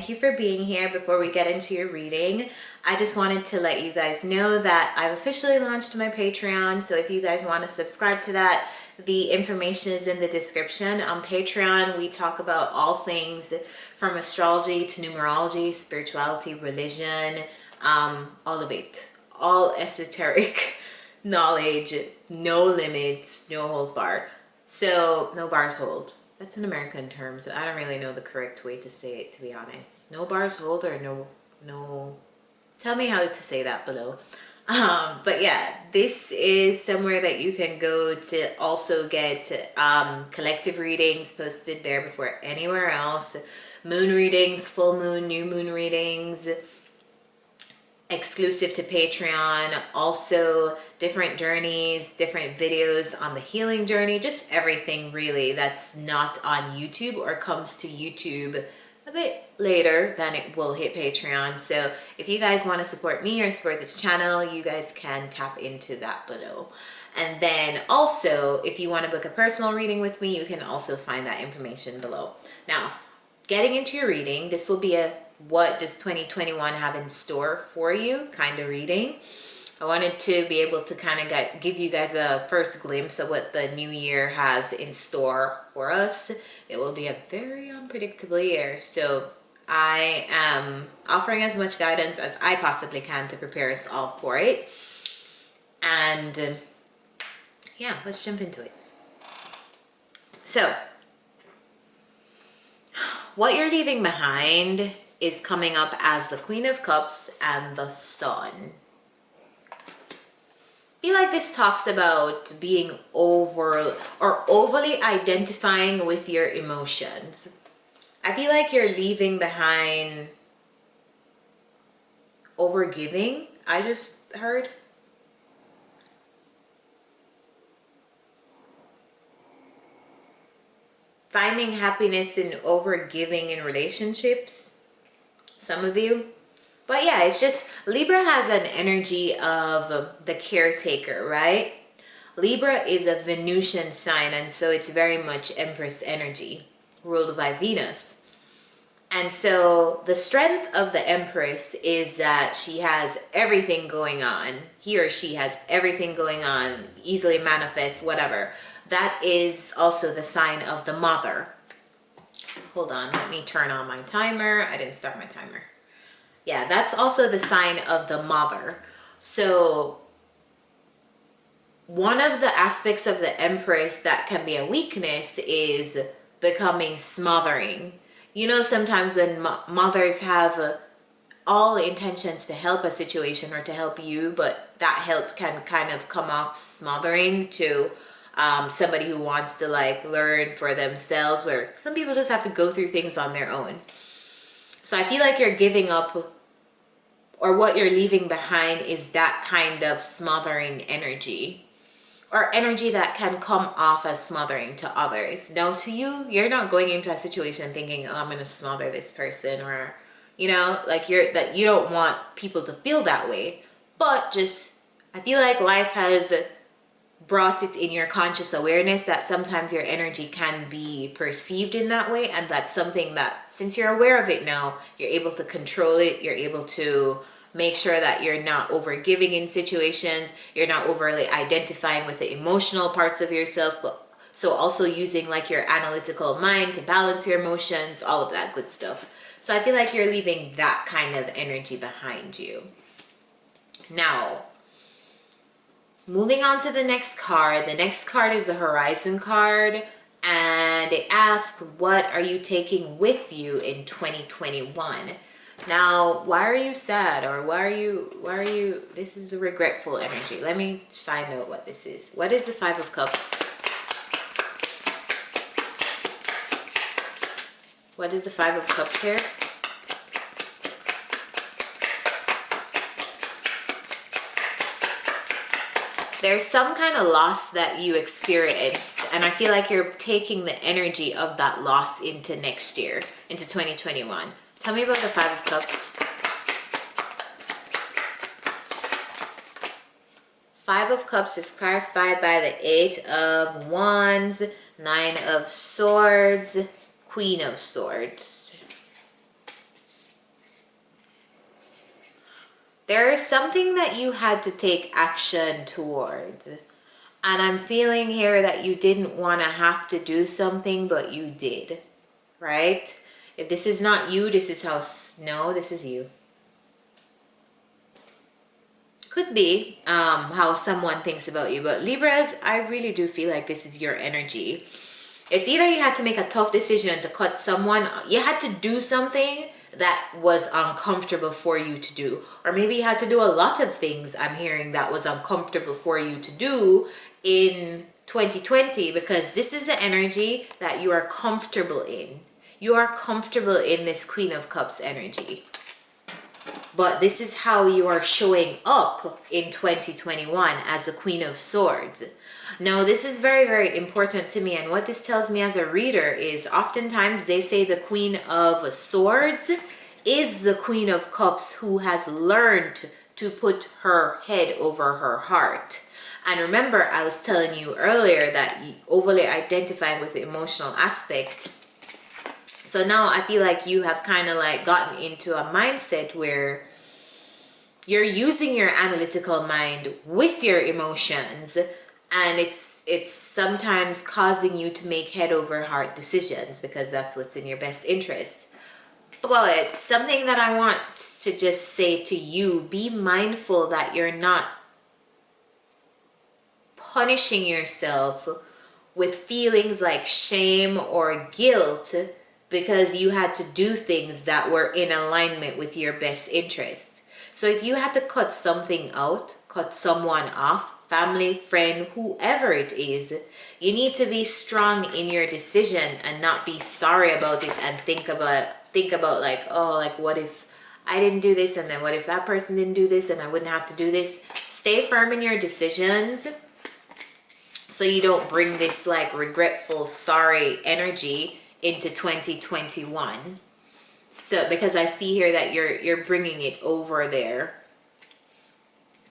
thank you for being here. Before we get into your reading, I just wanted to let you guys know that I've officially launched my Patreon. So if you guys want to subscribe to that, the information is in the description. On Patreon, we talk about all things from astrology to numerology, spirituality, religion, all of it. All esoteric knowledge, no limits, no holds barred. So, no bars hold. That's an American term, so I don't really know the correct way to say it, to be honest. No bars hold or no. Tell me how to say that below. But yeah, this is somewhere that you can go to also get collective readings posted there before anywhere else. Moon readings, full moon, new moon readings, exclusive to Patreon, also different journeys, different videos on the healing journey, just everything really that's not on YouTube or comes to YouTube a bit later than it will hit Patreon. So if you guys want to support me or support this channel, you guys can tap into that below. And then also, if you want to book a personal reading with me, you can also find that information below. Now, getting into your reading, this will be a what does 2021 have in store for you kind of reading. I wanted to be able to kind of give you guys a first glimpse of what the new year has in store for us. It will be a very unpredictable year, so I am offering as much guidance as I possibly can to prepare us all for it. And yeah, let's jump into it. So, what you're leaving behind is coming up as the Queen of Cups and the Sun. I feel like this talks about being overly identifying with your emotions. I feel like you're leaving behind overgiving, I just heard. Finding happiness in overgiving in relationships, some of you. But yeah, it's just Libra has an energy of the caretaker, right? Libra is a Venusian sign, and so it's very much Empress energy, ruled by Venus. And so the strength of the Empress is that she has everything going on. He or she has everything going on, easily manifest, whatever. That is also the sign of the Mother. Hold on, let me turn on my timer. I didn't start my timer. Yeah, that's also the sign of the Mother. So one of the aspects of the Empress that can be a weakness is becoming smothering. You know, sometimes when mothers have all intentions to help a situation or to help you, but that help can kind of come off smothering to somebody who wants to like learn for themselves, or some people just have to go through things on their own. So I feel like you're giving up, or what you're leaving behind is that kind of smothering energy, or energy that can come off as smothering to others. Now to you, you're not going into a situation thinking, oh, I'm going to smother this person, or, you know, like that you don't want people to feel that way. But just, I feel like life has brought it in your conscious awareness that sometimes your energy can be perceived in that way, and that's something that, since you're aware of it now, you're able to control it. You're able to make sure that you're not overgiving in situations, you're not overly identifying with the emotional parts of yourself, but so also using like your analytical mind to balance your emotions, all of that good stuff. So I feel like you're leaving that kind of energy behind you. Now, moving on to the next card. The next card is the Horizon card, and it asks, what are you taking with you in 2021? Now, why are you sad, or why are you, this is the regretful energy. Let me find out what this is. What is the Five of Cups? What is the Five of Cups here? There's some kind of loss that you experienced, and I feel like you're taking the energy of that loss into next year, into 2021. Tell me about the Five of Cups. Five of Cups is clarified by the Eight of Wands, Nine of Swords, Queen of Swords. there is something that you had to take action towards. And I'm feeling here that you didn't want to have to do something, but you did, right? If this is not you, this is how, no, this is you. Could be how someone thinks about you, but Libras, I really do feel like this is your energy. It's either you had to make a tough decision to cut someone, you had to do something that was uncomfortable for you to do, or maybe you had to do a lot of things, I'm hearing, that was uncomfortable for you to do in 2020, because this is an energy that you are comfortable in. You are comfortable in this Queen of Cups energy. But this is how you are showing up in 2021 as the Queen of Swords. Now, this is very, very important to me. And what this tells me as a reader is oftentimes they say the Queen of Swords is the Queen of Cups who has learned to put her head over her heart. And remember, I was telling you earlier that you overly identifying with the emotional aspect. So now I feel like you have kind of like gotten into a mindset where you're using your analytical mind with your emotions, and it's sometimes causing you to make head over heart decisions because that's what's in your best interest. But something that I want to just say to you, be mindful that you're not punishing yourself with feelings like shame or guilt because you had to do things that were in alignment with your best interest. So if you had to cut something out, cut someone off, family, friend, whoever it is, you need to be strong in your decision and not be sorry about it and think about like, oh, like what if I didn't do this, and then what if that person didn't do this and I wouldn't have to do this. Stay firm in your decisions so you don't bring this like regretful, sorry energy into 2021. So because I see here that you're bringing it over there.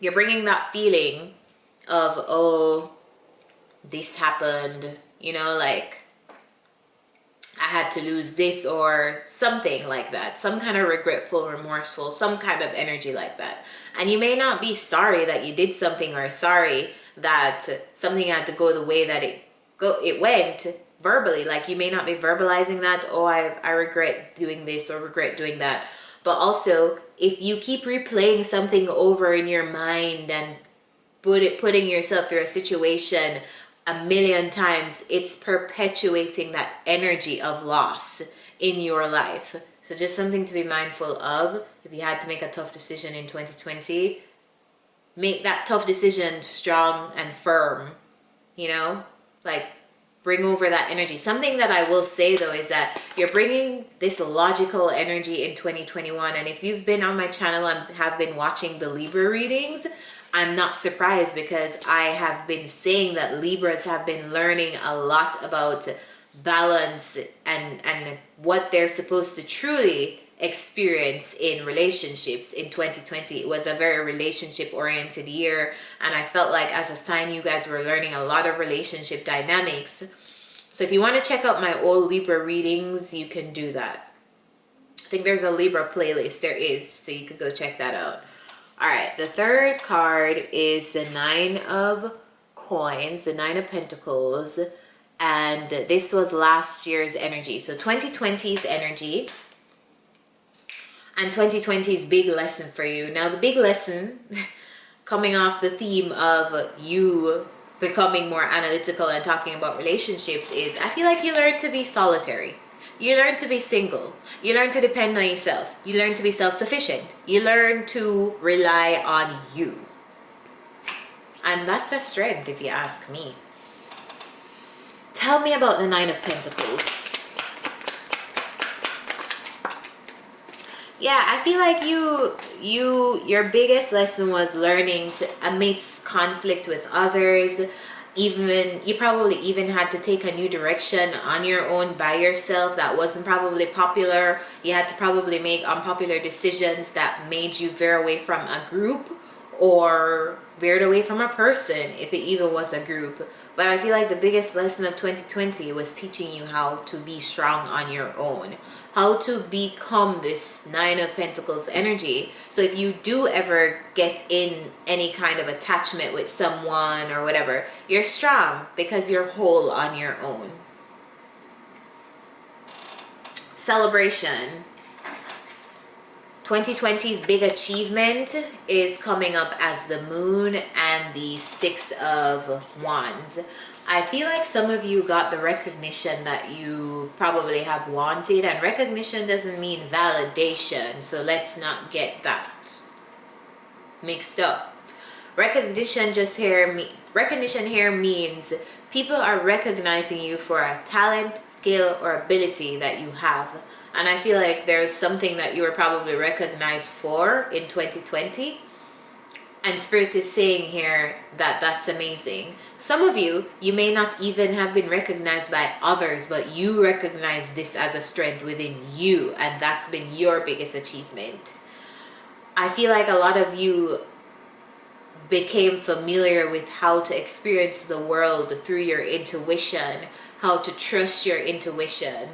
You're bringing that feeling of, oh, this happened, you know, like I had to lose this or something like that. Some kind of regretful, remorseful, some kind of energy like that. And you may not be sorry that you did something or sorry that something had to go the way that it went verbally. Like you may not be verbalizing that, oh, I regret doing this or regret doing that. But also, if you keep replaying something over in your mind and putting yourself through a situation a million times, it's perpetuating that energy of loss in your life. So just something to be mindful of. If you had to make a tough decision in 2020, make that tough decision strong and firm, you know, like bring over that energy. Something that I will say though is that you're bringing this logical energy in 2021. And if you've been on my channel and have been watching the Libra readings, I'm not surprised, because I have been saying that Libras have been learning a lot about balance and what they're supposed to truly experience in relationships in 2020. It was a very relationship oriented year, and I felt like as a sign you guys were learning a lot of relationship dynamics. So if you want to check out my old Libra readings, you can do that. I think there's a Libra playlist. There is, so you could go check that out. All right, the third card is the Nine of Coins, the Nine of Pentacles, and this was last year's energy. So 2020's energy and 2020's big lesson for you. Now, the big lesson, coming off the theme of you becoming more analytical and talking about relationships, is I feel like you learned to be solitary. You learn to be single. You learn to depend on yourself. You learn to be self-sufficient. You learn to rely on you. And that's a strength, if you ask me. Tell me about the Nine of Pentacles. Yeah, I feel like your biggest lesson was learning to, amidst conflict with others, even you probably even had to take a new direction on your own by yourself that wasn't probably popular. You had to probably make unpopular decisions that made you veer away from a group or veered away from a person, if it even was a group. But I feel like the biggest lesson of 2020 was teaching you how to be strong on your own. how to become this Nine of Pentacles energy. So if you do ever get in any kind of attachment with someone or whatever, you're strong because you're whole on your own. Celebration. 2020's big achievement is coming up as the Moon and the Six of Wands. I feel like some of you got the recognition that you probably have wanted, and recognition doesn't mean validation, so let's not get that mixed up. Recognition here means people are recognizing you for a talent, skill, or ability that you have. And I feel like there's something that you were probably recognized for in 2020. And Spirit is saying here that that's amazing. Some of you, you may not even have been recognized by others, but you recognize this as a strength within you, and that's been your biggest achievement. I feel like a lot of you became familiar with how to experience the world through your intuition, how to trust your intuition,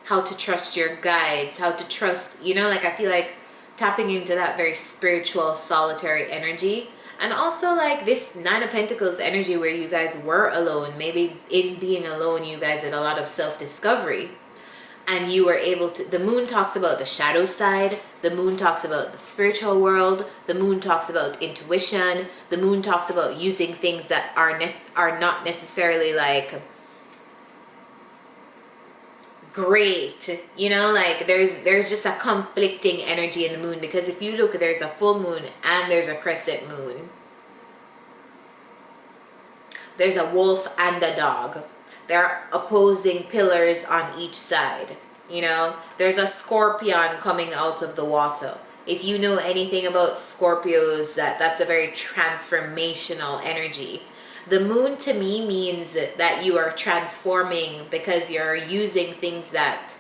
how to trust your guides, how to trust, like I feel like tapping into that very spiritual, solitary energy. And also like this Nine of Pentacles energy where you guys were alone. Maybe in being alone, you guys did a lot of self-discovery. And you were able to, the Moon talks about the shadow side. The Moon talks about the spiritual world. The Moon talks about intuition. The Moon talks about using things that are not necessarily like great, like there's just a conflicting energy in the Moon, because if you look, there's a full moon and there's a crescent moon. There's a wolf and a dog. There are opposing pillars on each side. There's a scorpion coming out of the water. If you know anything about Scorpios, that's a very transformational energy. The Moon to me means that you are transforming because you're using things that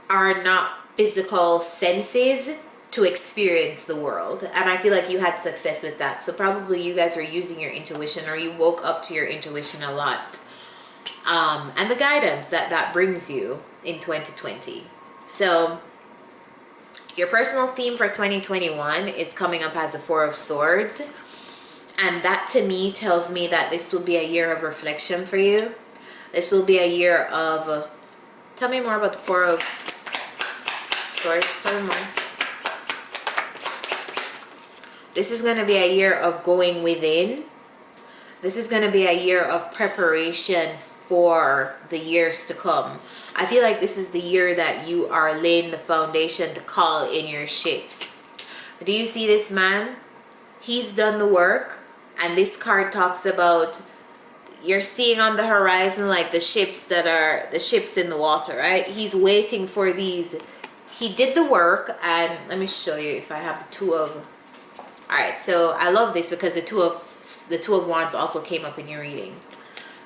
are not physical senses to experience the world. And I feel like you had success with that. So probably you guys were using your intuition, or you woke up to your intuition a lot. And the guidance that brings you in 2020. So your personal theme for 2021 is coming up as the Four of Swords. And that to me tells me that this will be a year of reflection for you. This will be a year of... tell me more about the Four of Swords. Tell me more. This is going to be a year of going within. This is going to be a year of preparation for the years to come. I feel like this is the year that you are laying the foundation to call in your ships. Do you see this man? He's done the work. And this card talks about, you're seeing on the horizon like the ships in the water, right? He's waiting for these. He did the work, and let me show you if I have the Two of... all right, so I love this because the Two of Wands also came up in your reading.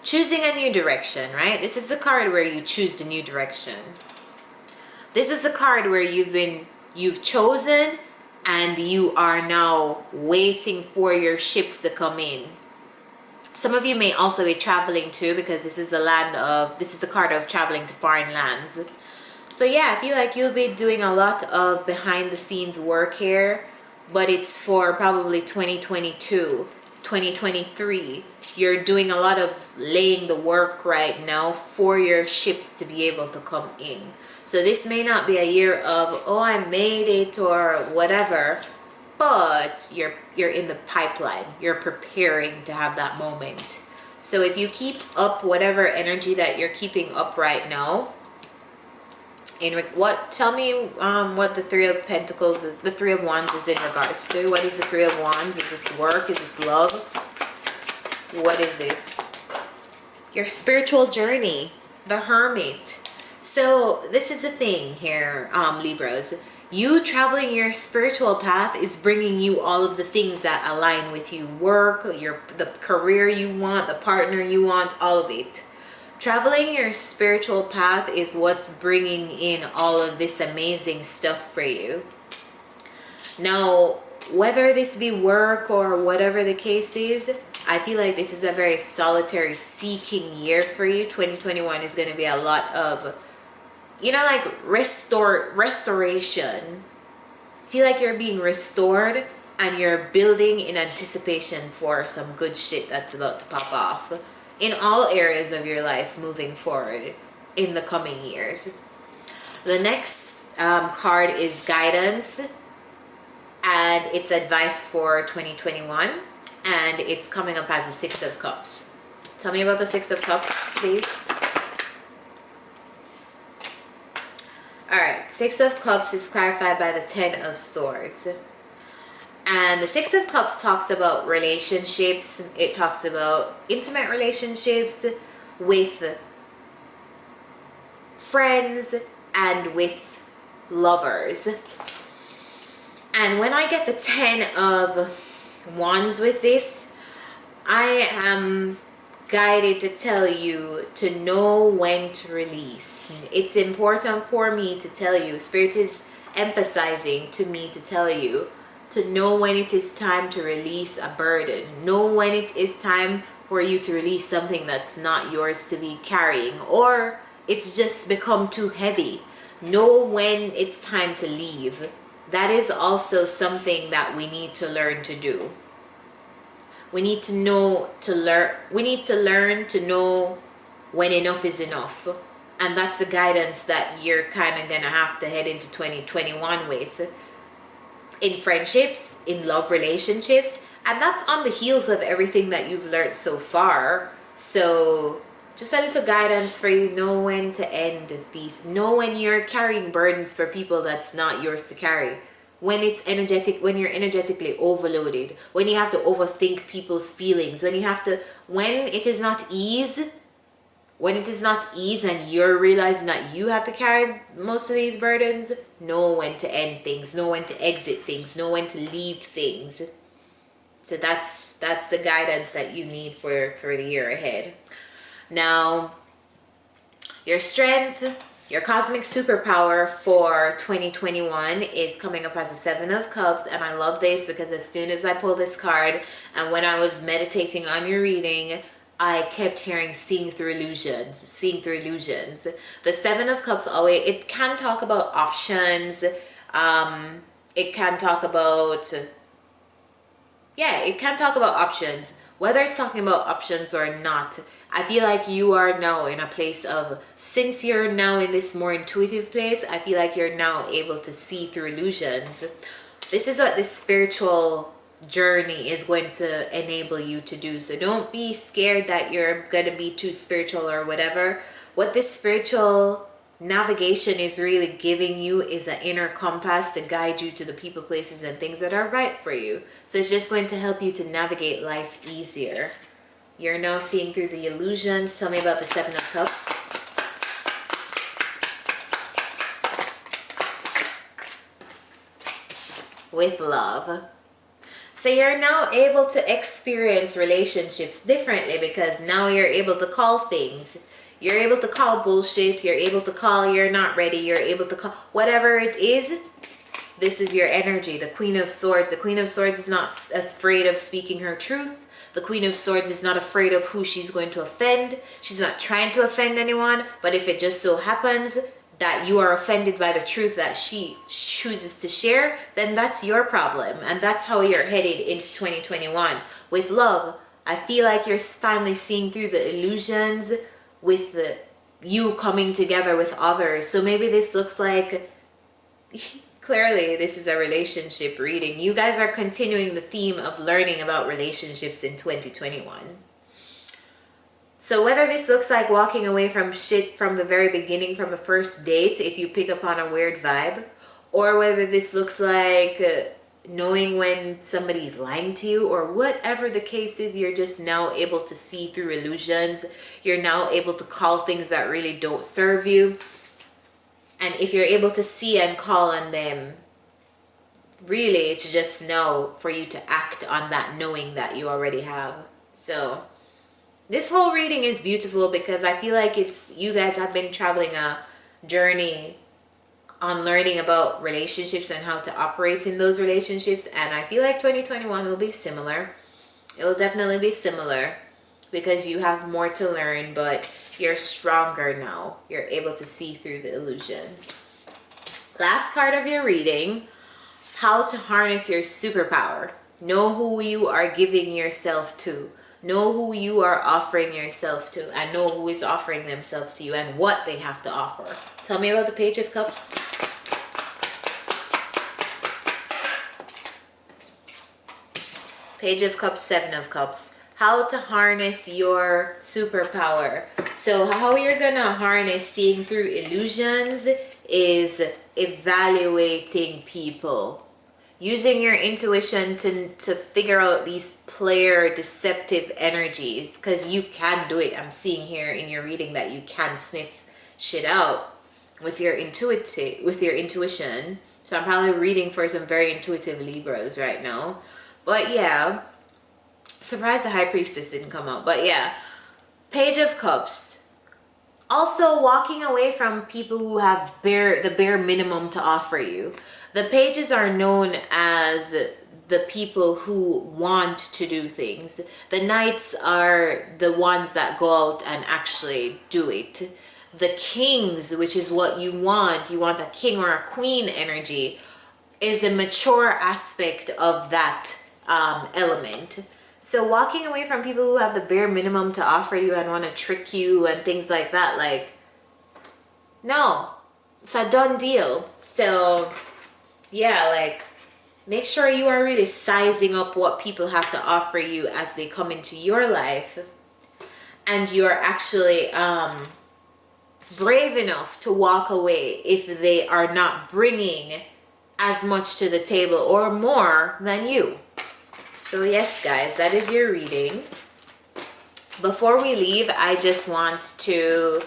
Choosing a new direction, right? This is the card where you choose the new direction. This is the card where you've chosen, and you are now waiting for your ships to come in. Some of you may also be traveling too, because this is the card of traveling to foreign lands. So yeah, I feel like you'll be doing a lot of behind the scenes work here, but it's for probably 2022, 2023. You're doing a lot of laying the work right now for your ships to be able to come in. So this may not be a year of, oh, I made it or whatever, but you're in the pipeline. You're preparing to have that moment. So if you keep up whatever energy that you're keeping up right now, tell me what the Three of Pentacles is, the Three of Wands is in regards to. What is the Three of Wands? Is this work? Is this love? What is this? Your spiritual journey, the Hermit. So this is the thing here, Libras. You traveling your spiritual path is bringing you all of the things that align with you. Work, the career you want, the partner you want, all of it. Traveling your spiritual path is what's bringing in all of this amazing stuff for you. Now, whether this be work or whatever the case is, I feel like this is a very solitary seeking year for you. 2021 is going to be a lot of, you know, like restoration. I feel like you're being restored and you're building in anticipation for some good shit that's about to pop off in all areas of your life moving forward in the coming years. The next card is guidance, and it's advice for 2021, and it's coming up as a Six of Cups. Tell me about the Six of Cups, please. All right, Six of Cups is clarified by the Ten of Swords. And the Six of Cups talks about relationships. It talks about intimate relationships with friends and with lovers. And when I get the Ten of Wands with this, I am guided to tell you to know when to release. It's important for me to tell you, Spirit is emphasizing to me to tell you to know when it is time to release a burden. Know when it is time for you to release something that's not yours to be carrying, or it's just become too heavy. Know when it's time to leave. That is also something that we need to learn to do. We need to know to learn. We need to learn to know when enough is enough. And that's the guidance that you're kind of going to have to head into 2021 with. In friendships, in love relationships. And that's on the heels of everything that you've learned so far. So just a little guidance for you. Know when to end these. Know when you're carrying burdens for people that's not yours to carry. When it's energetic, when you're energetically overloaded, when you have to overthink people's feelings, when it is not ease, and you're realizing that you have to carry most of these burdens, know when to end things, know when to exit things, know when to leave things. So that's the guidance that you need for the year ahead. Now, your strength, your cosmic superpower for 2021 is coming up as a Seven of Cups. And I love this because as soon as I pull this card and when I was meditating on your reading, I kept hearing seeing through illusions. The Seven of Cups always, it can talk about options. It can talk about options. Whether it's talking about options or not, I feel like you are now in a place of, since you're now in this more intuitive place, I feel like you're now able to see through illusions. This is what this spiritual journey is going to enable you to do. So don't be scared that you're going to be too spiritual or whatever. What this spiritual navigation is really giving you is an inner compass to guide you to the people, places, and things that are right for you. So it's just going to help you to navigate life easier. You're now seeing through the illusions. Tell me about the Seven of Cups. With love. So you're now able to experience relationships differently because now you're able to call things. You're able to call bullshit. You're able to call you're not ready. You're able to call whatever it is. This is your energy. The Queen of Swords. The Queen of Swords is not afraid of speaking her truth. The Queen of Swords is not afraid of who she's going to offend. She's not trying to offend anyone. But if it just so happens that you are offended by the truth that she chooses to share, then that's your problem. And that's how you're headed into 2021. With love, I feel like you're finally seeing through the illusions with you coming together with others. So maybe this looks like... Clearly, this is a relationship reading. You guys are continuing the theme of learning about relationships in 2021. So whether this looks like walking away from shit from the very beginning, from the first date, if you pick up on a weird vibe, or whether this looks like knowing when somebody's lying to you, or whatever the case is, you're just now able to see through illusions. You're now able to call things that really don't serve you. And if you're able to see and call on them, really it's just now for you to act on that knowing that you already have. So this whole reading is beautiful because I feel like you guys have been traveling a journey on learning about relationships and how to operate in those relationships. And I feel like 2021 will be similar. It will definitely be similar because you have more to learn, but you're stronger now. You're able to see through the illusions. Last card of your reading, how to harness your superpower. Know who you are giving yourself to. Know who you are offering yourself to, and know who is offering themselves to you and what they have to offer. Tell me about the Page of Cups. Page of Cups, Seven of Cups. How to harness your superpower. So how you're gonna harness seeing through illusions is evaluating people. Using your intuition to figure out these player deceptive energies, because you can do it. I'm seeing here in your reading that you can sniff shit out with your intuition. So I'm probably reading for some very intuitive Libras right now. But yeah, surprised the High Priestess didn't come out. But yeah, Page of Cups. Also walking away from people who have the bare minimum to offer you. The pages are known as the people who want to do things. The knights are the ones that go out and actually do it. The kings, which is what you want a king or a queen energy, is the mature aspect of that element. So walking away from people who have the bare minimum to offer you and want to trick you and things like that, like, no, it's a done deal. So yeah, like, make sure you are really sizing up what people have to offer you as they come into your life, and you're actually brave enough to walk away if they are not bringing as much to the table or more than you. So yes, guys, that is your reading. Before we leave, I just want to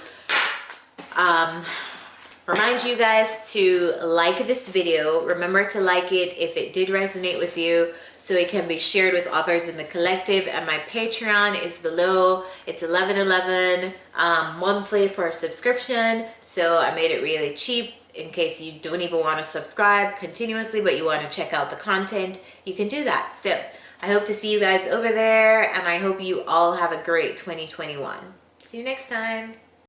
remind you guys to like this video. Remember to like it if it did resonate with you, so it can be shared with others in the collective. And my Patreon is below. It's $11.11 monthly for a subscription. So I made it really cheap in case you don't even want to subscribe continuously, but you want to check out the content. You can do that. So I hope to see you guys over there, and I hope you all have a great 2021. See you next time.